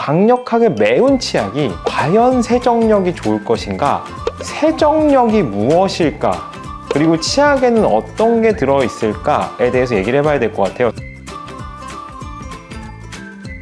강력하게 매운 치약이 과연 세정력이 좋을 것인가? 세정력이 무엇일까? 그리고 치약에는 어떤 게 들어있을까에 대해서 얘기를 해봐야 될 것 같아요.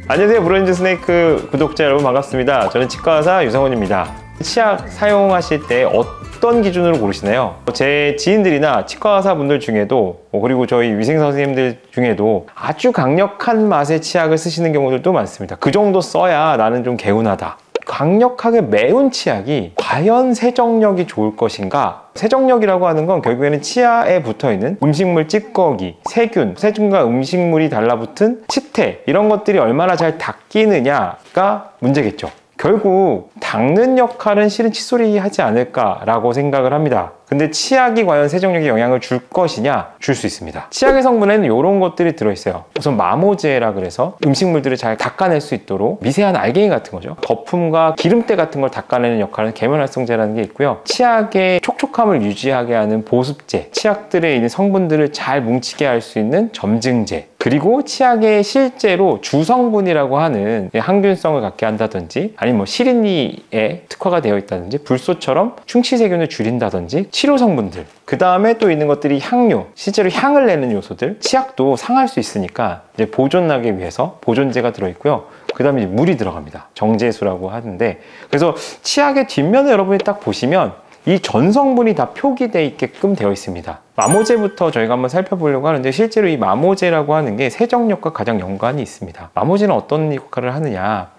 안녕하세요, 브로엔즈 스네이크 구독자 여러분, 반갑습니다. 저는 치과의사 유상훈입니다. 치약 사용하실 때 어떤 기준으로 고르시나요? 제 지인들이나 치과의사분들 중에도, 그리고 저희 위생사 선생님들 중에도 아주 강력한 맛의 치약을 쓰시는 경우들도 많습니다. 그 정도 써야 나는 좀 개운하다. 강력하게 매운 치약이 과연 세정력이 좋을 것인가? 세정력이라고 하는 건 결국에는 치아에 붙어있는 음식물 찌꺼기, 세균, 세균과 음식물이 달라붙은 치태, 이런 것들이 얼마나 잘 닦이느냐가 문제겠죠. 결국 닦는 역할은 실은 칫솔이 하지 않을까라고 생각을 합니다. 근데 치약이 과연 세정력에 영향을 줄 것이냐? 줄 수 있습니다. 치약의 성분에는 이런 것들이 들어있어요. 우선 마모제라 그래서 음식물들을 잘 닦아낼 수 있도록 미세한 알갱이 같은 거죠. 거품과 기름때 같은 걸 닦아내는 역할은 계면활성제라는 게 있고요. 치약의 촉촉함을 유지하게 하는 보습제, 치약들에 있는 성분들을 잘 뭉치게 할 수 있는 점증제, 그리고 치약에 실제로 주성분이라고 하는 항균성을 갖게 한다든지, 아니면 뭐 시린이에 특화가 되어 있다든지, 불소처럼 충치세균을 줄인다든지, 치료 성분들, 그 다음에 또 있는 것들이 향료, 실제로 향을 내는 요소들. 치약도 상할 수 있으니까 이제 보존하기 위해서 보존제가 들어있고요. 그 다음에 물이 들어갑니다. 정제수라고 하는데, 그래서 치약의 뒷면에 여러분이 딱 보시면 이 전 성분이 다 표기되어 있게끔 되어 있습니다. 마모제부터 저희가 한번 살펴보려고 하는데, 실제로 이 마모제라고 하는 게 세정력과 가장 연관이 있습니다. 마모제는 어떤 역할을 하느냐,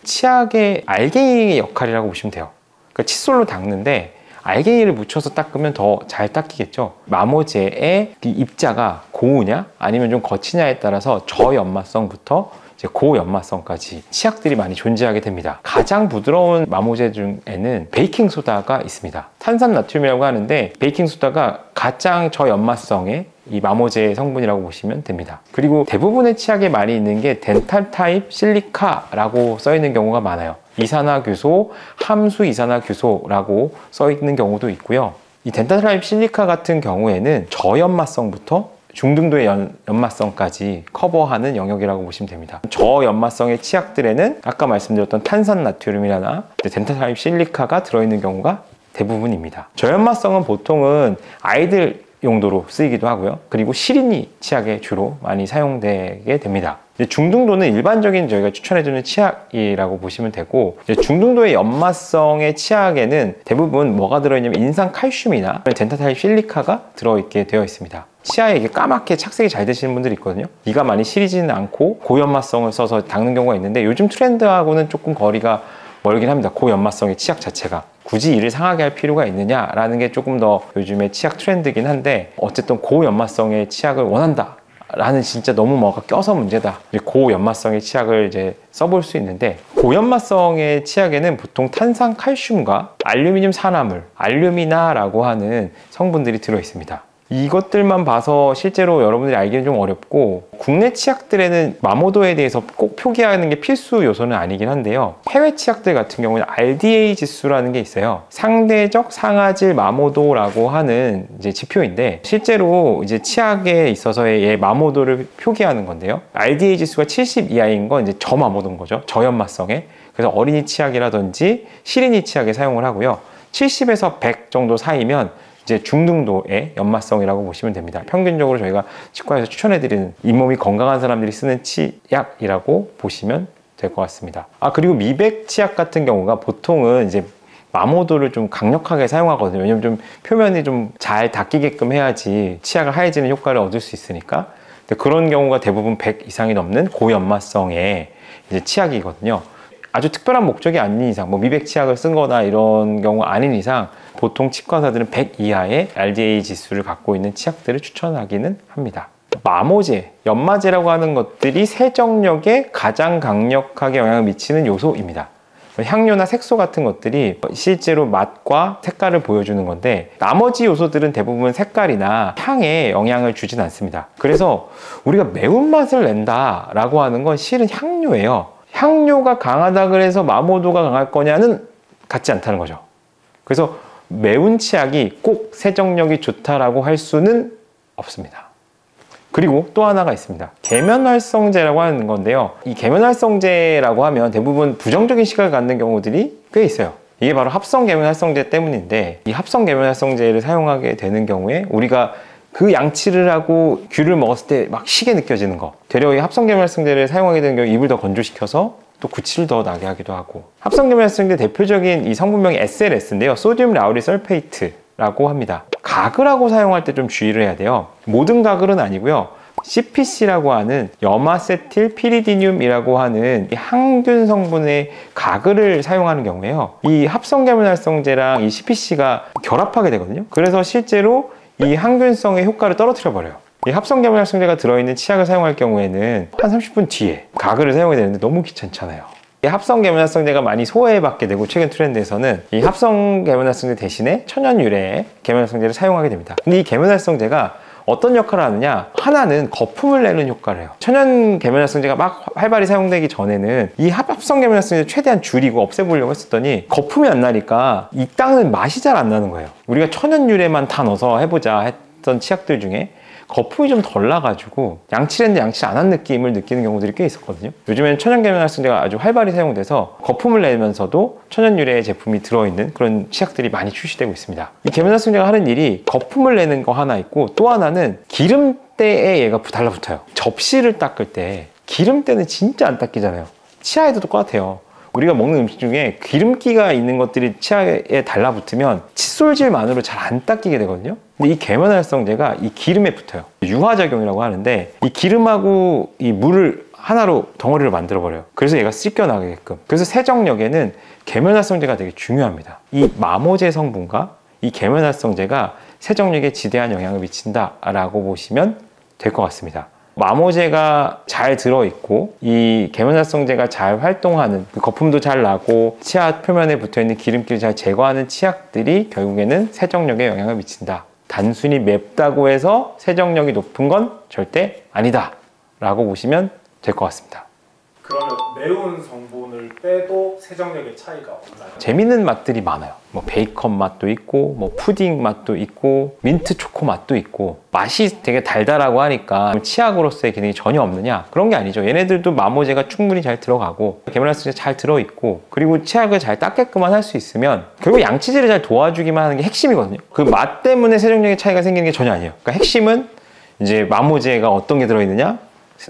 치약의 알갱이 역할이라고 보시면 돼요. 그러니까 칫솔로 닦는데 알갱이를 묻혀서 닦으면 더 잘 닦이겠죠. 마모제의 입자가 고우냐 아니면 좀 거치냐에 따라서 저연마성부터 이제 고연마성까지 치약들이 많이 존재하게 됩니다. 가장 부드러운 마모제 중에는 베이킹소다가 있습니다. 탄산나트륨이라고 하는데, 베이킹소다가 가장 저연마성의 이 마모제의 성분이라고 보시면 됩니다. 그리고 대부분의 치약에 많이 있는 게 덴탈 타입 실리카라고 써 있는 경우가 많아요. 이산화규소, 함수 이산화규소라고 써 있는 경우도 있고요. 이 덴탈 타입 실리카 같은 경우에는 저연마성부터 중등도의 연마성까지 커버하는 영역이라고 보시면 됩니다. 저연마성의 치약들에는 아까 말씀드렸던 탄산나트륨이나 덴탈 타입 실리카가 들어있는 경우가 대부분입니다. 저연마성은 보통은 아이들 용도로 쓰이기도 하고요. 그리고 시린이 치약에 주로 많이 사용되게 됩니다. 중등도는 일반적인 저희가 추천해주는 치약이라고 보시면 되고, 중등도의 연마성의 치약에는 대부분 뭐가 들어있냐면 인산칼슘이나 덴탈 타입 실리카가 들어있게 되어 있습니다. 치아에 이게 까맣게 착색이 잘 되시는 분들이 있거든요. 이가 많이 시리지는 않고 고연마성을 써서 닦는 경우가 있는데, 요즘 트렌드하고는 조금 거리가 멀긴 합니다. 고연마성의 치약 자체가 굳이 이를 상하게 할 필요가 있느냐라는 게 조금 더 요즘의 치약 트렌드긴 한데, 어쨌든 고연마성의 치약을 원한다 라는, 진짜 너무 뭐가 껴서 문제다, 고연마성의 치약을 이제 써볼 수 있는데, 고연마성의 치약에는 보통 탄산칼슘과 알루미늄 산화물, 알루미나라고 하는 성분들이 들어 있습니다. 이것들만 봐서 실제로 여러분들이 알기는 좀 어렵고, 국내 치약들에는 마모도에 대해서 꼭 표기하는 게 필수 요소는 아니긴 한데요. 해외 치약들 같은 경우는 RDA 지수라는 게 있어요. 상대적 상아질 마모도라고 하는 이제 지표인데, 실제로 이제 치약에 있어서의 마모도를 표기하는 건데요. RDA 지수가 70 이하인 건 이제 저마모도인 거죠. 저연마성에. 그래서 어린이 치약이라든지 시린이 치약에 사용을 하고요. 70에서 100 정도 사이면 이제 중등도의 연마성이라고 보시면 됩니다. 평균적으로 저희가 치과에서 추천해드리는 잇몸이 건강한 사람들이 쓰는 치약이라고 보시면 될 것 같습니다. 그리고 미백 치약 같은 경우가 보통은 이제 마모도를 좀 강력하게 사용하거든요. 왜냐면 좀 표면이 좀 잘 닦이게끔 해야지 치약을 하얘지는 효과를 얻을 수 있으니까. 근데 그런 경우가 대부분 100 이상이 넘는 고연마성의 이제 치약이거든요. 아주 특별한 목적이 아닌 이상, 뭐 미백 치약을 쓴 거나 이런 경우 아닌 이상, 보통 치과의사들은 100 이하의 RDA 지수를 갖고 있는 치약들을 추천하기는 합니다. 마모제, 연마제라고 하는 것들이 세정력에 가장 강력하게 영향을 미치는 요소입니다. 향료나 색소 같은 것들이 실제로 맛과 색깔을 보여주는 건데, 나머지 요소들은 대부분 색깔이나 향에 영향을 주진 않습니다. 그래서 우리가 매운맛을 낸다라고 하는 건 실은 향료예요. 향료가 강하다 그래서 마모도가 강할 거냐는 같지 않다는 거죠. 그래서 매운 치약이 꼭 세정력이 좋다라고 할 수는 없습니다. 그리고 또 하나가 있습니다. 계면활성제라고 하는 건데요. 이 계면활성제라고 하면 대부분 부정적인 시각을 갖는 경우들이 꽤 있어요. 이게 바로 합성 계면활성제 때문인데, 이 합성 계면활성제를 사용하게 되는 경우에 우리가 그 양치를 하고 귤을 먹었을 때 막 시게 느껴지는 거, 되려 이 합성 계면활성제를 사용하게 되는 경우 입을 더 건조시켜서 또 구취를 더 나게 하기도 하고. 합성 계면활성제 대표적인 이 성분명이 SLS인데요. 소듐 라우릴 설페이트라고 합니다. 가글하고 사용할 때 좀 주의를 해야 돼요. 모든 가글은 아니고요. CPC라고 하는 염아세틸 피리디늄이라고 하는 이 항균 성분의 가글을 사용하는 경우에요, 이 합성 계면활성제랑 이 CPC가 결합하게 되거든요. 그래서 실제로 이 항균성의 효과를 떨어뜨려 버려요. 이 합성 계면활성제가 들어있는 치약을 사용할 경우에는 한 30분 뒤에 가글을 사용해야 되는데 너무 귀찮잖아요. 이 합성 계면활성제가 많이 소외받게 되고, 최근 트렌드에서는 이 합성 계면활성제 대신에 천연 유래의 계면활성제를 사용하게 됩니다. 근데 이 계면활성제가 어떤 역할을 하느냐, 하나는 거품을 내는 효과를 해요. 천연 계면활성제가 막 활발히 사용되기 전에는 이 합성 계면활성제를 최대한 줄이고 없애보려고 했었더니 거품이 안 나니까 이 닦는 맛이 잘 안 나는 거예요. 우리가 천연 유래만 다 넣어서 해보자 했던 치약들 중에 거품이 좀 덜 나가지고 양치를 했는데 양치 안 한 느낌을 느끼는 경우들이 꽤 있었거든요. 요즘에는 천연 계면활성제가 아주 활발히 사용돼서 거품을 내면서도 천연 유래의 제품이 들어있는 그런 치약들이 많이 출시되고 있습니다. 이 계면활성제가 하는 일이 거품을 내는 거 하나 있고, 또 하나는 기름때에 얘가 달라붙어요. 접시를 닦을 때 기름때는 진짜 안 닦이잖아요. 치아에도 똑같아요. 우리가 먹는 음식 중에 기름기가 있는 것들이 치아에 달라붙으면 칫솔질만으로 잘 안 닦이게 되거든요. 근데 이 계면활성제가 이 기름에 붙어요. 유화작용이라고 하는데, 이 기름하고 이 물을 하나로 덩어리를 만들어 버려요. 그래서 얘가 씻겨나가게끔. 그래서 세정력에는 계면활성제가 되게 중요합니다. 이 마모제 성분과 이 계면활성제가 세정력에 지대한 영향을 미친다라고 보시면 될 것 같습니다. 마모제가 잘 들어있고 이 계면활성제가 잘 활동하는, 그 거품도 잘 나고 치아 표면에 붙어있는 기름기를 잘 제거하는 치약들이 결국에는 세정력에 영향을 미친다. 단순히 맵다고 해서 세정력이 높은 건 절대 아니다 라고 보시면 될 것 같습니다. 그러면 매운 성분을 빼도 세정력의 차이가 없나요? 재밌는 맛들이 많아요. 뭐 베이컨 맛도 있고, 뭐 푸딩 맛도 있고, 민트 초코 맛도 있고, 맛이 되게 달달하고 하니까 치약으로서의 기능이 전혀 없느냐? 그런 게 아니죠. 얘네들도 마모제가 충분히 잘 들어가고 계면활성제 잘 들어있고, 그리고 치약을 잘 닦게끔만 할 수 있으면 결국 양치질을 잘 도와주기만 하는 게 핵심이거든요. 그 맛 때문에 세정력의 차이가 생기는 게 전혀 아니에요. 그러니까 핵심은 이제 마모제가 어떤 게 들어있느냐,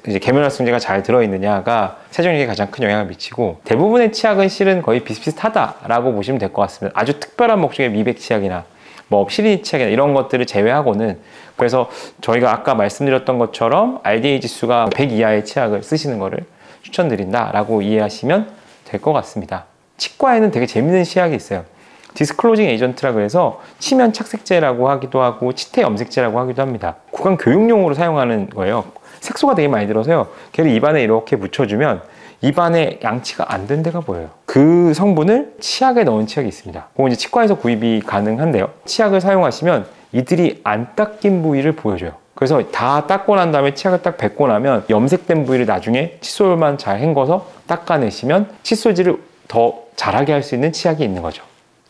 이제 계면활성제가 잘 들어있느냐가 세정력에 가장 큰 영향을 미치고, 대부분의 치약은 실은 거의 비슷비슷하다라고 보시면 될 것 같습니다. 아주 특별한 목적의 미백 치약이나 뭐 시리니 치약이나 이런 것들을 제외하고는. 그래서 저희가 아까 말씀드렸던 것처럼 RDA 지수가 100 이하의 치약을 쓰시는 거를 추천드린다라고 이해하시면 될 것 같습니다. 치과에는 되게 재밌는 치약이 있어요. 디스클로징 에이전트라 그래서 치면 착색제라고 하기도 하고 치태 염색제라고 하기도 합니다. 구강 교육용으로 사용하는 거예요. 색소가 되게 많이 들어서요, 걔를 입안에 이렇게 묻혀주면 입안에 양치가 안 된 데가 보여요. 그 성분을 치약에 넣은 치약이 있습니다. 그건 이제 치과에서 구입이 가능한데요, 치약을 사용하시면 이들이 안 닦인 부위를 보여줘요. 그래서 다 닦고 난 다음에 치약을 딱 뱉고 나면 염색된 부위를 나중에 칫솔만 잘 헹궈서 닦아내시면 칫솔질을 더 잘하게 할 수 있는 치약이 있는 거죠.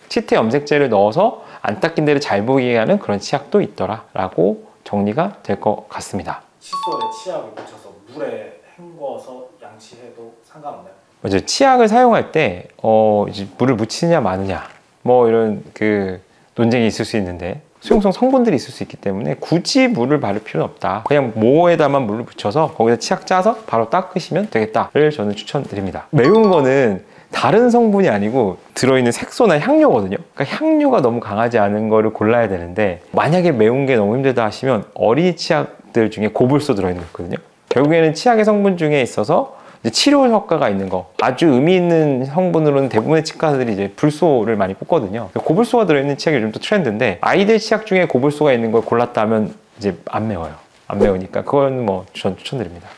치태 염색제를 넣어서 안 닦인 데를 잘 보이게 하는 그런 치약도 있더라 라고 정리가 될 것 같습니다. 칫솔에 치약을 묻혀서 물에 헹궈서 양치해도 상관없나요? 맞아요. 치약을 사용할 때 이제 물을 묻히느냐 마느냐 뭐 이런 그 논쟁이 있을 수 있는데, 수용성 성분들이 있을 수 있기 때문에 굳이 물을 바를 필요는 없다. 그냥 모에다만 물을 묻혀서 거기다 치약 짜서 바로 닦으시면 되겠다를 저는 추천드립니다. 매운 거는 다른 성분이 아니고 들어있는 색소나 향료거든요. 그러니까 향료가 너무 강하지 않은 거를 골라야 되는데, 만약에 매운 게 너무 힘들다 하시면 어린이 치약들 중에 고불소 들어있는 거 있거든요. 결국에는 치약의 성분 중에 있어서 이제 치료 효과가 있는 거, 아주 의미 있는 성분으로는 대부분의 치과들이 이제 불소를 많이 뽑거든요. 고불소가 들어있는 치약이 요즘 또 트렌드인데, 아이들 치약 중에 고불소가 있는 걸 골랐다면 이제 안 매워요. 안 매우니까 그건 뭐 추천드립니다.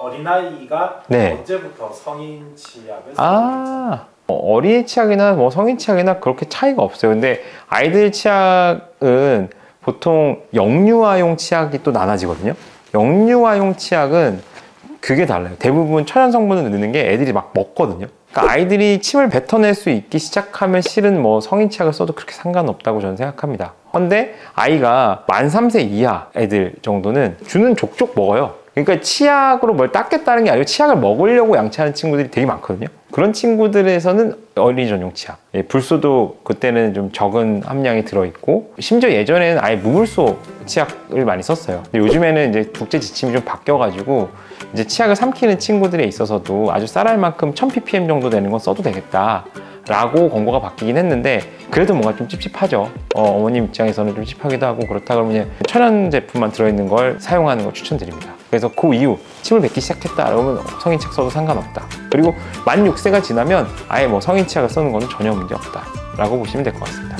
어린아이가 네. 언제부터 성인 치약을 쓰는지? 어린이 치약이나 뭐 성인 치약이나 그렇게 차이가 없어요. 근데 아이들 치약은 보통 영유아용 치약이 또 나눠지거든요. 영유아용 치약은 그게 달라요. 대부분 천연 성분을 넣는 게 애들이 막 먹거든요. 그러니까 아이들이 침을 뱉어낼 수 있기 시작하면 실은 뭐 성인 치약을 써도 그렇게 상관없다고 저는 생각합니다. 근데 아이가 만 3세 이하 애들 정도는 주는 족족 먹어요. 그러니까 치약으로 뭘 닦겠다는 게 아니고 치약을 먹으려고 양치하는 친구들이 되게 많거든요. 그런 친구들에서는 어린이 전용 치약, 불소도 그때는 좀 적은 함량이 들어있고, 심지어 예전에는 아예 무물소 치약을 많이 썼어요. 근데 요즘에는 이제 국제 지침이 좀 바뀌어가지고 이제 치약을 삼키는 친구들에 있어서도 아주 쌀알 만큼 1000ppm 정도 되는 건 써도 되겠다 라고 권고가 바뀌긴 했는데, 그래도 뭔가 좀 찝찝하죠. 어머님 입장에서는 좀 찝찝하기도 하고, 그렇다 그러면 그냥 천연 제품만 들어있는 걸 사용하는 걸 추천드립니다. 그래서 그 이후 침을 뱉기 시작했다 그러면 성인 치약 써도 상관없다. 그리고 만 6세가 지나면 아예 뭐 성인 치약을 쓰는 거는 전혀 문제 없다 라고 보시면 될 것 같습니다.